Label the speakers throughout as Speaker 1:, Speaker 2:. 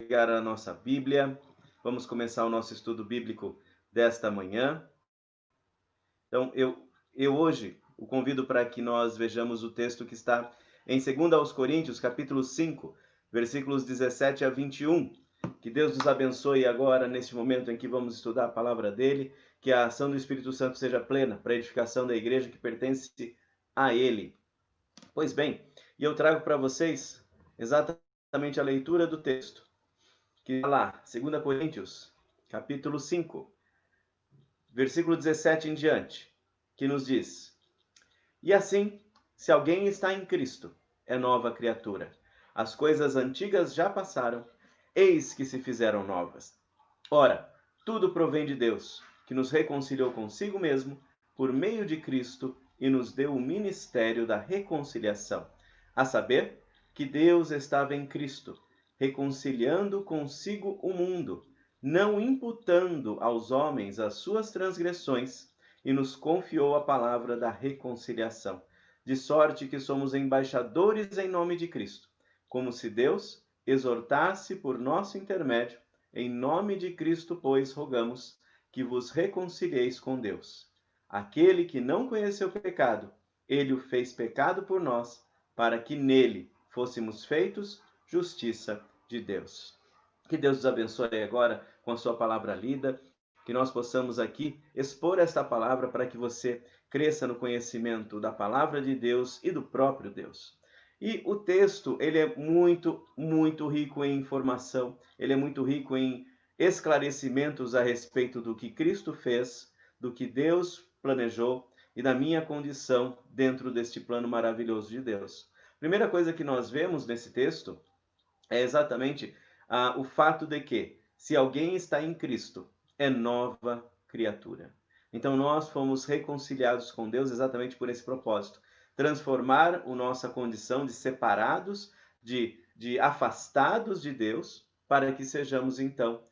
Speaker 1: pegar a nossa Bíblia. Vamos começar o nosso estudo bíblico desta manhã. Então, eu hoje o convido para que nós vejamos o texto que está em 2 aos Coríntios, capítulo 5, versículos 17 a 21. Que Deus nos abençoe agora, neste momento em que vamos estudar a palavra dele, que a ação do Espírito Santo seja plena para a edificação da igreja que pertence a ele. Pois bem, e eu trago para vocês exatamente a leitura do texto, que está lá, 2 Coríntios, capítulo 5, versículo 17 em diante, que nos diz: E assim, se alguém está em Cristo, é nova criatura. As coisas antigas já passaram, eis que se fizeram novas. Ora, tudo provém de Deus, que nos reconciliou consigo mesmo, por meio de Cristo, e nos deu o ministério da reconciliação, a saber, que Deus estava em Cristo, reconciliando consigo o mundo, não imputando aos homens as suas transgressões, e nos confiou a palavra da reconciliação, de sorte que somos embaixadores em nome de Cristo, como se Deus exortasse por nosso intermédio. Em nome de Cristo, pois, rogamos que vos reconcilieis com Deus. Aquele que não conheceu pecado, ele o fez pecado por nós, para que nele fôssemos feitos justiça de Deus. Que Deus nos abençoe agora com a sua palavra lida, que nós possamos aqui expor esta palavra para que você cresça no conhecimento da palavra de Deus e do próprio Deus. E o texto, ele é muito rico em informação, ele é muito rico em esclarecimentos a respeito do que Cristo fez, do que Deus planejou e da minha condição dentro deste plano maravilhoso de Deus. Primeira coisa que nós vemos nesse texto é exatamente o fato de que, se alguém está em Cristo, é nova criatura. Então nós fomos reconciliados com Deus exatamente por esse propósito. Transformar a nossa condição de separados, de afastados de Deus, para que sejamos então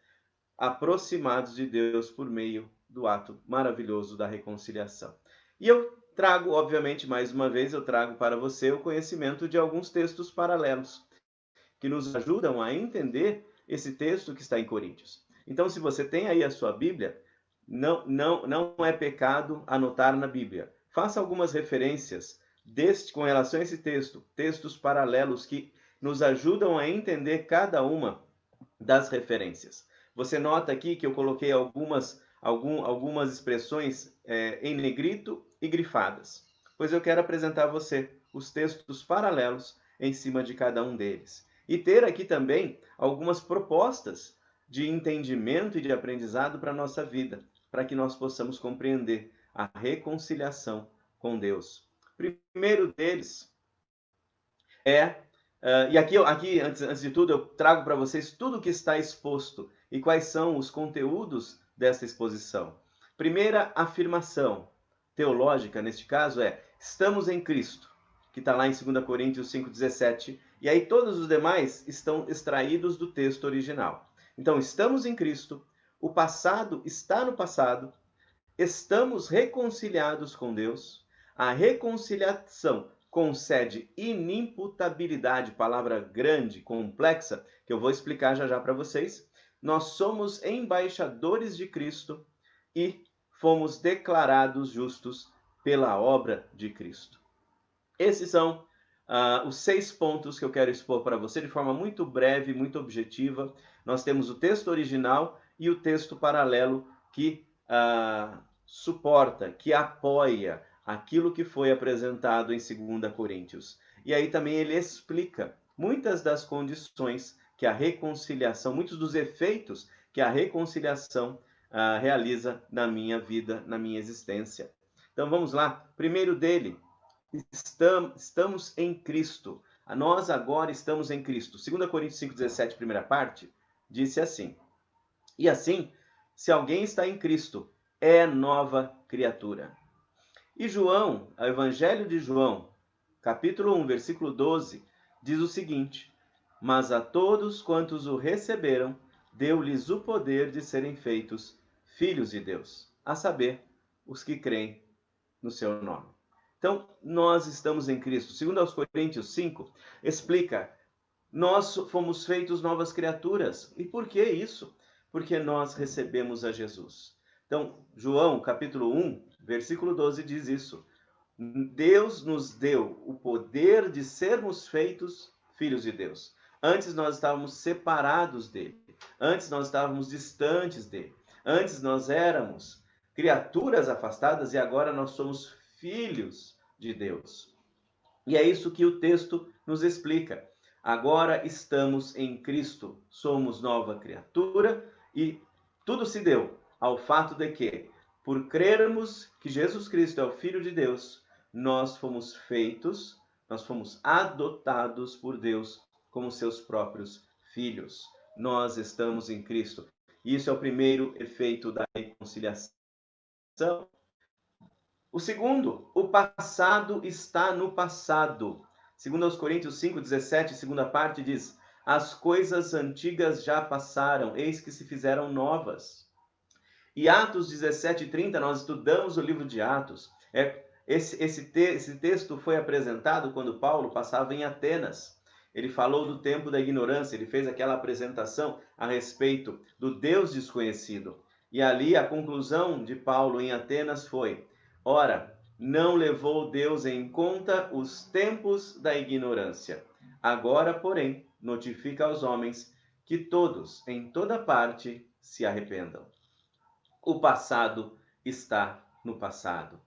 Speaker 1: aproximados de Deus por meio do ato maravilhoso da reconciliação. E eu trago, obviamente, mais uma vez, eu trago para você o conhecimento de alguns textos paralelos, que nos ajudam a entender esse texto que está em Coríntios. Então, se você tem aí a sua Bíblia, não é pecado anotar na Bíblia. Faça algumas referências com relação a esse texto, textos paralelos que nos ajudam a entender cada uma das referências. Você nota aqui que eu coloquei algumas expressões em negrito e grifadas, pois eu quero apresentar a você os textos paralelos em cima de cada um deles. E ter aqui também algumas propostas de entendimento e de aprendizado para a nossa vida, para que nós possamos compreender a reconciliação com Deus. O primeiro deles e aqui antes de tudo, eu trago para vocês tudo o que está exposto e quais são os conteúdos dessa exposição. Primeira afirmação teológica, neste caso, estamos em Cristo, que está lá em 2 Coríntios 5,17, e aí todos os demais estão extraídos do texto original. Então, estamos em Cristo, o passado está no passado, estamos reconciliados com Deus, a reconciliação concede inimputabilidade, palavra grande, complexa, que eu vou explicar já para vocês. Nós somos embaixadores de Cristo e fomos declarados justos pela obra de Cristo. Esses são os 6 pontos que eu quero expor para você de forma muito breve, muito objetiva. Nós temos o texto original e o texto paralelo que suporta, que apoia aquilo que foi apresentado em 2 Coríntios. E aí também ele explica muitas das condições que a reconciliação, muitos dos efeitos que a reconciliação realiza na minha vida, na minha existência. Então vamos lá. Primeiro dele, estamos em Cristo. Nós agora estamos em Cristo. 2 Coríntios 5,17, primeira parte, disse assim: E assim, se alguém está em Cristo, é nova criatura. E João, o Evangelho de João, capítulo 1, versículo 12, diz o seguinte: Mas a todos quantos o receberam, deu-lhes o poder de serem feitos filhos de Deus, a saber, os que creem no seu nome. Então, nós estamos em Cristo. Segundo aos Coríntios 5, explica nós fomos feitos novas criaturas. E por que isso? Porque nós recebemos a Jesus. Então, João, capítulo 1, versículo 12, diz isso. Deus nos deu o poder de sermos feitos filhos de Deus. Antes nós estávamos separados dele. Antes nós estávamos distantes dele. Antes nós éramos criaturas afastadas e agora nós somos filhos de Deus. E é isso que o texto nos explica. Agora estamos em Cristo, somos nova criatura e tudo se deu ao fato de que, por crermos que Jesus Cristo é o Filho de Deus, nós fomos feitos, nós fomos adotados por Deus como seus próprios filhos. Nós estamos em Cristo. Isso é o primeiro efeito da reconciliação. O segundo, o passado está no passado. Segundo aos Coríntios 5:17, segunda parte diz: as coisas antigas já passaram, eis que se fizeram novas. E Atos 17:30, nós estudamos o livro de Atos. Esse texto foi apresentado quando Paulo passava em Atenas. Ele falou do tempo da ignorância, ele fez aquela apresentação a respeito do Deus desconhecido. E ali a conclusão de Paulo em Atenas foi: ora, não levou Deus em conta os tempos da ignorância. Agora, porém, notifica aos homens que todos, em toda parte, se arrependam. O passado está no passado.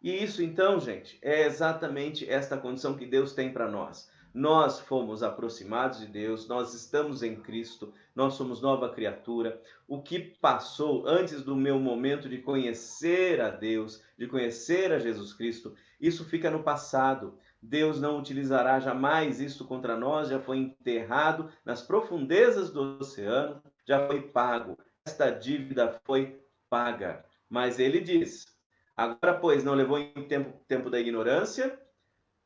Speaker 1: E isso, então, gente, é exatamente esta condição que Deus tem para nós. Nós fomos aproximados de Deus, nós estamos em Cristo, nós somos nova criatura. O que passou antes do meu momento de conhecer a Deus, de conhecer a Jesus Cristo, isso fica no passado. Deus não utilizará jamais isso contra nós, já foi enterrado nas profundezas do oceano, já foi pago. Esta dívida foi paga. Mas ele diz: agora, pois, não levou em tempo da ignorância,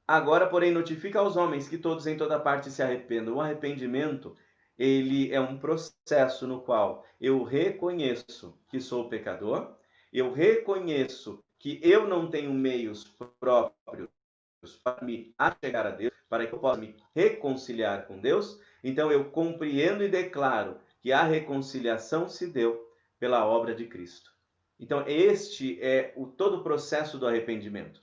Speaker 1: agora, porém, notifica aos homens que todos em toda parte se arrependam. O arrependimento, ele é um processo no qual eu reconheço que sou pecador, eu reconheço que eu não tenho meios próprios para me achegar a Deus, para que eu possa me reconciliar com Deus. Então, eu compreendo e declaro que a reconciliação se deu pela obra de Cristo. Então, este é todo o processo do arrependimento.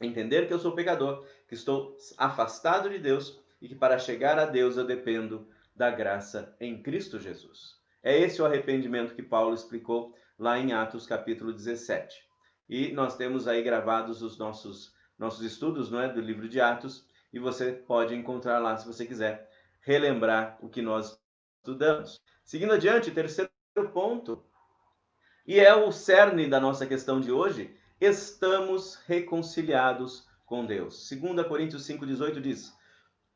Speaker 1: Entender que eu sou pecador, que estou afastado de Deus e que para chegar a Deus eu dependo da graça em Cristo Jesus. É esse o arrependimento que Paulo explicou lá em Atos capítulo 17. E nós temos aí gravados os nossos estudos, não é, do livro de Atos, e você pode encontrar lá, se você quiser, relembrar o que nós estudamos. Seguindo adiante, terceiro ponto, e é o cerne da nossa questão de hoje: estamos reconciliados com Deus. 2 Coríntios 5,18 diz: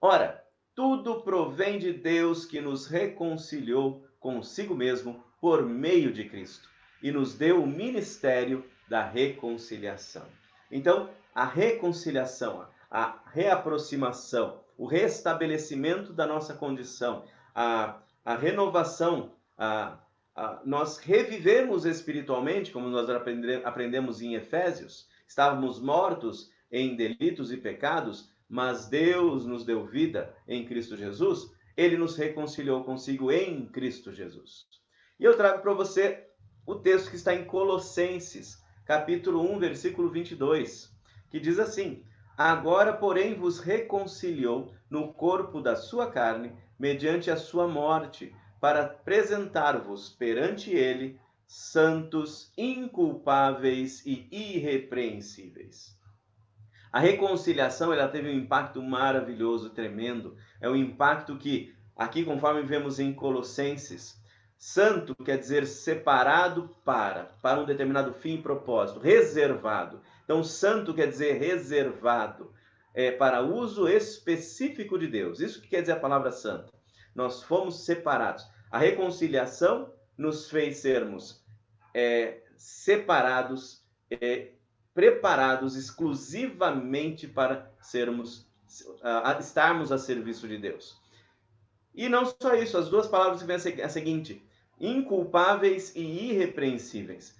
Speaker 1: ora, tudo provém de Deus que nos reconciliou consigo mesmo por meio de Cristo e nos deu o ministério da reconciliação. Então, a reconciliação, a reaproximação, o restabelecimento da nossa condição, a renovação, nós revivemos espiritualmente, como nós aprendemos em Efésios. Estávamos mortos em delitos e pecados, mas Deus nos deu vida em Cristo Jesus. Ele nos reconciliou consigo em Cristo Jesus. E eu trago para você o texto que está em Colossenses, capítulo 1, versículo 22, que diz assim: agora, porém, vos reconciliou no corpo da sua carne, mediante a sua morte, para apresentar-vos perante ele santos, inculpáveis e irrepreensíveis. A reconciliação, ela teve um impacto maravilhoso, tremendo. É um impacto que, aqui conforme vemos em Colossenses, santo quer dizer separado para um determinado fim e propósito, reservado. Então, santo quer dizer reservado, para uso específico de Deus. Isso que quer dizer a palavra santo. Nós fomos separados. A reconciliação nos fez sermos separados, preparados exclusivamente para estarmos a serviço de Deus. E não só isso, as duas palavras que vêm a seguinte: inculpáveis e irrepreensíveis.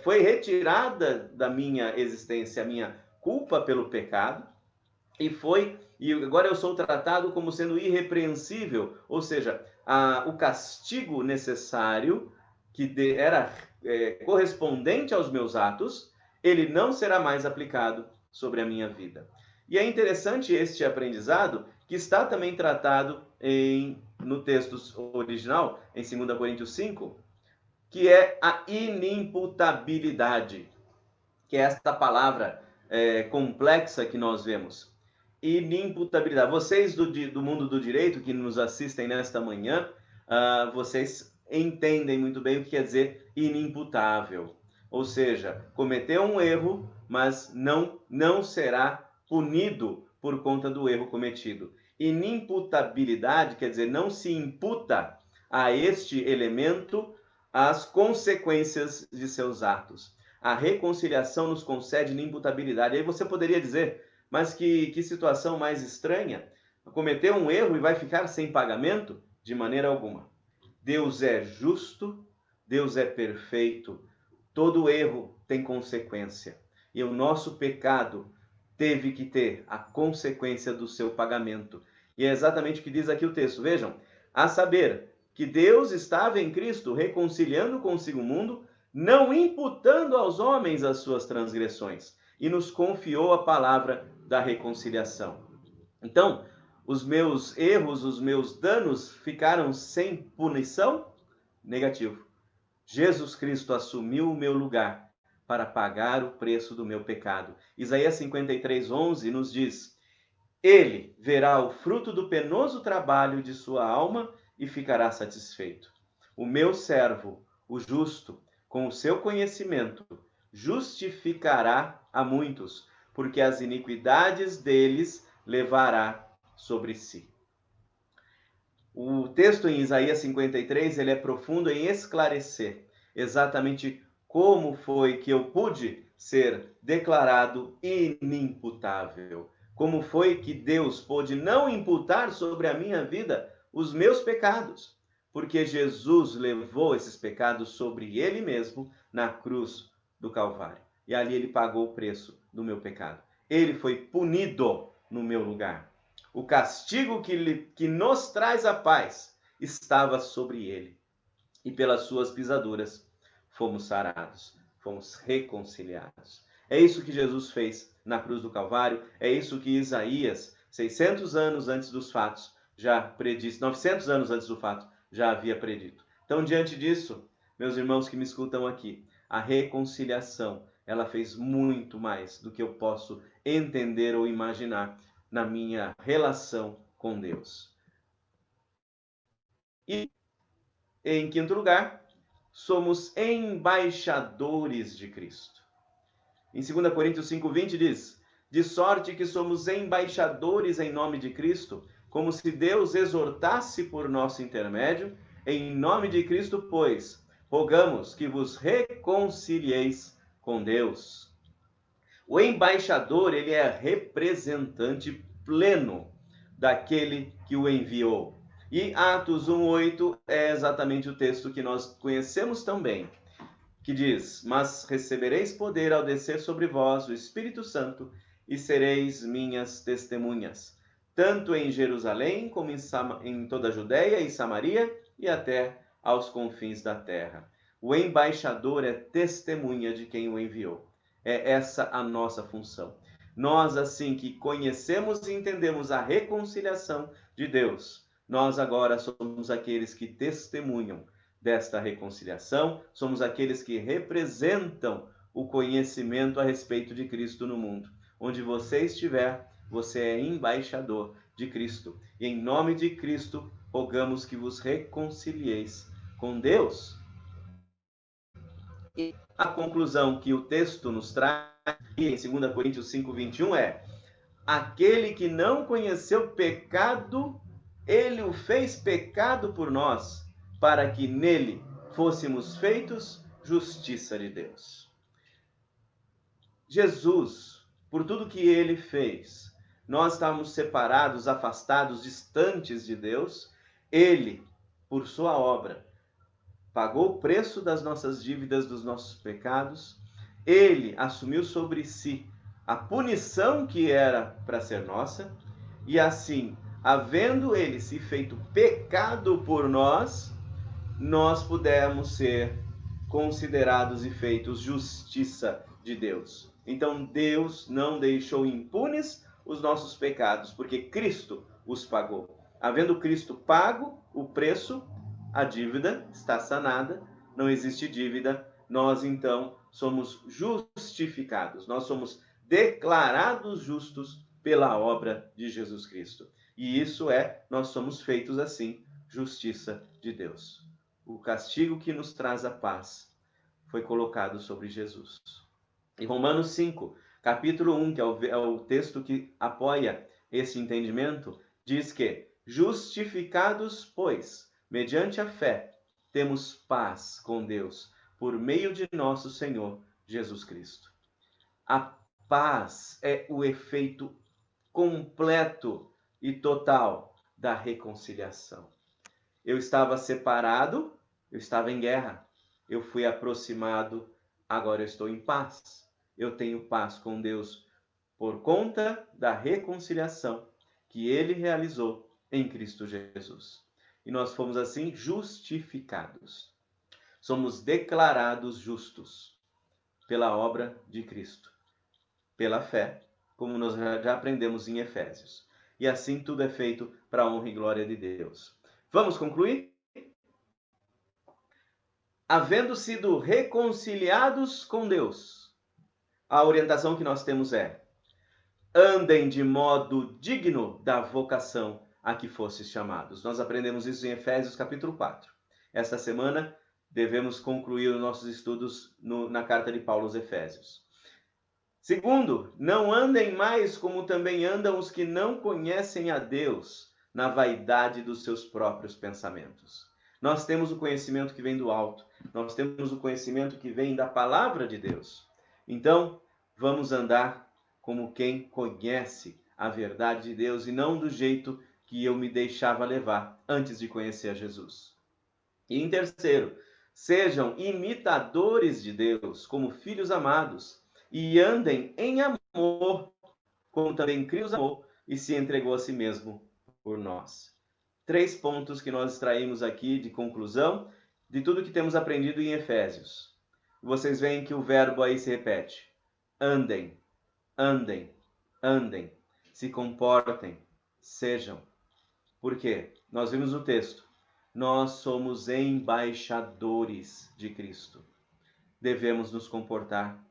Speaker 1: Foi retirada da minha existência a minha culpa pelo pecado, e agora eu sou tratado como sendo irrepreensível, ou seja, o castigo necessário que era correspondente aos meus atos, ele não será mais aplicado sobre a minha vida. E é interessante este aprendizado, que está também tratado no texto original, em 2 Coríntios 5, que é a inimputabilidade, que é esta palavra complexa que nós vemos. Inimputabilidade. Vocês do mundo do direito que nos assistem nesta manhã, vocês entendem muito bem o que quer dizer inimputável. Ou seja, cometeu um erro, mas não será punido por conta do erro cometido. Inimputabilidade quer dizer não se imputa a este elemento as consequências de seus atos. A reconciliação nos concede inimputabilidade. Aí você poderia dizer, mas que situação mais estranha. Cometeu um erro e vai ficar sem pagamento? De maneira alguma. Deus é justo, Deus é perfeito. Todo erro tem consequência. E o nosso pecado teve que ter a consequência do seu pagamento. E é exatamente o que diz aqui o texto. Vejam, a saber que Deus estava em Cristo reconciliando consigo o mundo, não imputando aos homens as suas transgressões, e nos confiou a palavra da reconciliação. Então, os meus erros, os meus danos ficaram sem punição? Negativo. Jesus Cristo assumiu o meu lugar para pagar o preço do meu pecado. Isaías 53:11 nos diz: Ele verá o fruto do penoso trabalho de sua alma e ficará satisfeito. O meu servo, o justo, com o seu conhecimento, justificará a muitos, porque as iniquidades deles levará sobre si. O texto em Isaías 53, ele é profundo em esclarecer exatamente como foi que eu pude ser declarado inimputável. Como foi que Deus pôde não imputar sobre a minha vida os meus pecados? Porque Jesus levou esses pecados sobre ele mesmo na cruz do Calvário. E ali ele pagou o preço do meu pecado. Ele foi punido no meu lugar. O castigo que nos traz a paz estava sobre ele. E pelas suas pisaduras fomos sarados, fomos reconciliados. É isso que Jesus fez na cruz do Calvário, é isso que Isaías, 600 anos antes dos fatos, já predisse, 900 anos antes do fato, já havia predito. Então, diante disso, meus irmãos que me escutam aqui, a reconciliação, ela fez muito mais do que eu posso entender ou imaginar na minha relação com Deus. E, em quinto lugar, somos embaixadores de Cristo. Em 2 Coríntios 5:20 diz: de sorte que somos embaixadores em nome de Cristo, como se Deus exortasse por nosso intermédio, em nome de Cristo, pois, rogamos que vos reconcilieis com Deus. O embaixador, ele é representante pleno daquele que o enviou. E Atos 1:8 é exatamente o texto que nós conhecemos também, que diz: mas recebereis poder ao descer sobre vós o Espírito Santo, e sereis minhas testemunhas, tanto em Jerusalém como em toda a Judéia e Samaria e até aos confins da terra. O embaixador é testemunha de quem o enviou. É essa a nossa função. Nós, assim que conhecemos e entendemos a reconciliação de Deus, nós agora somos aqueles que testemunham desta reconciliação, somos aqueles que representam o conhecimento a respeito de Cristo no mundo. Onde você estiver, você é embaixador de Cristo. E em nome de Cristo, rogamos que vos reconcilieis com Deus. E a conclusão que o texto nos traz, em 2 Coríntios 5:21, é: aquele que não conheceu pecado, ele o fez pecado por nós, para que nele fôssemos feitos justiça de Deus. Jesus, por tudo que ele fez, nós estávamos separados, afastados, distantes de Deus. Ele, por sua obra, pagou o preço das nossas dívidas, dos nossos pecados. Ele assumiu sobre si a punição que era para ser nossa, e assim, havendo ele se feito pecado por nós, nós pudemos ser considerados e feitos justiça de Deus. Então Deus não deixou impunes os nossos pecados, porque Cristo os pagou. Havendo Cristo pago o preço, a dívida está sanada, não existe dívida, nós então somos justificados, nós somos declarados justos pela obra de Jesus Cristo. E isso nós somos feitos assim, justiça de Deus. O castigo que nos traz a paz foi colocado sobre Jesus. Em Romanos 5, capítulo 1, que é o texto que apoia esse entendimento, diz que, justificados, pois, mediante a fé, temos paz com Deus, por meio de nosso Senhor Jesus Cristo. A paz é o efeito completo e total da reconciliação. Eu estava separado, eu estava em guerra. Eu fui aproximado, agora eu estou em paz. Eu tenho paz com Deus por conta da reconciliação que ele realizou em Cristo Jesus. E nós fomos assim justificados. Somos declarados justos pela obra de Cristo, pela fé, como nós já aprendemos em Efésios. E assim tudo é feito para a honra e glória de Deus. Vamos concluir? Havendo sido reconciliados com Deus, a orientação que nós temos é: andem de modo digno da vocação a que fostes chamados. Nós aprendemos isso em Efésios capítulo 4. Esta semana devemos concluir os nossos estudos na carta de Paulo aos Efésios. Segundo, não andem mais como também andam os que não conhecem a Deus, na vaidade dos seus próprios pensamentos. Nós temos o conhecimento que vem do alto, nós temos o conhecimento que vem da palavra de Deus. Então, vamos andar como quem conhece a verdade de Deus e não do jeito que eu me deixava levar antes de conhecer a Jesus. E em terceiro, sejam imitadores de Deus como filhos amados e andem em amor, como também Cristo amou e se entregou a si mesmo por nós. 3 pontos que nós extraímos aqui de conclusão de tudo que temos aprendido em Efésios. Vocês veem que o verbo aí se repete. Andem, andem, andem, se comportem, sejam. Por quê? Nós vimos no texto. Nós somos embaixadores de Cristo. Devemos nos comportar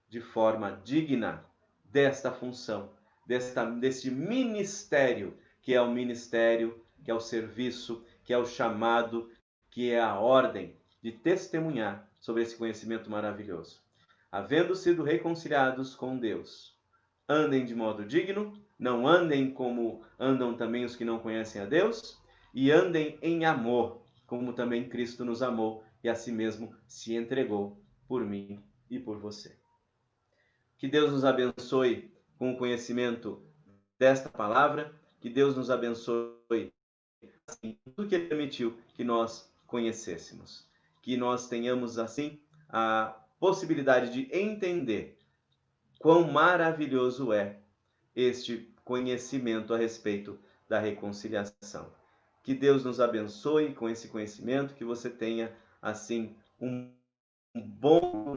Speaker 1: de forma digna desta função, deste ministério, que é o ministério, que é o serviço, que é o chamado, que é a ordem de testemunhar sobre esse conhecimento maravilhoso. Havendo sido reconciliados com Deus, andem de modo digno, não andem como andam também os que não conhecem a Deus, e andem em amor, como também Cristo nos amou e a si mesmo se entregou por mim e por você. Que Deus nos abençoe com o conhecimento desta palavra, que Deus nos abençoe assim, tudo que Ele permitiu que nós conhecêssemos. Que nós tenhamos assim a possibilidade de entender quão maravilhoso é este conhecimento a respeito da reconciliação. Que Deus nos abençoe com esse conhecimento, que você tenha assim um bom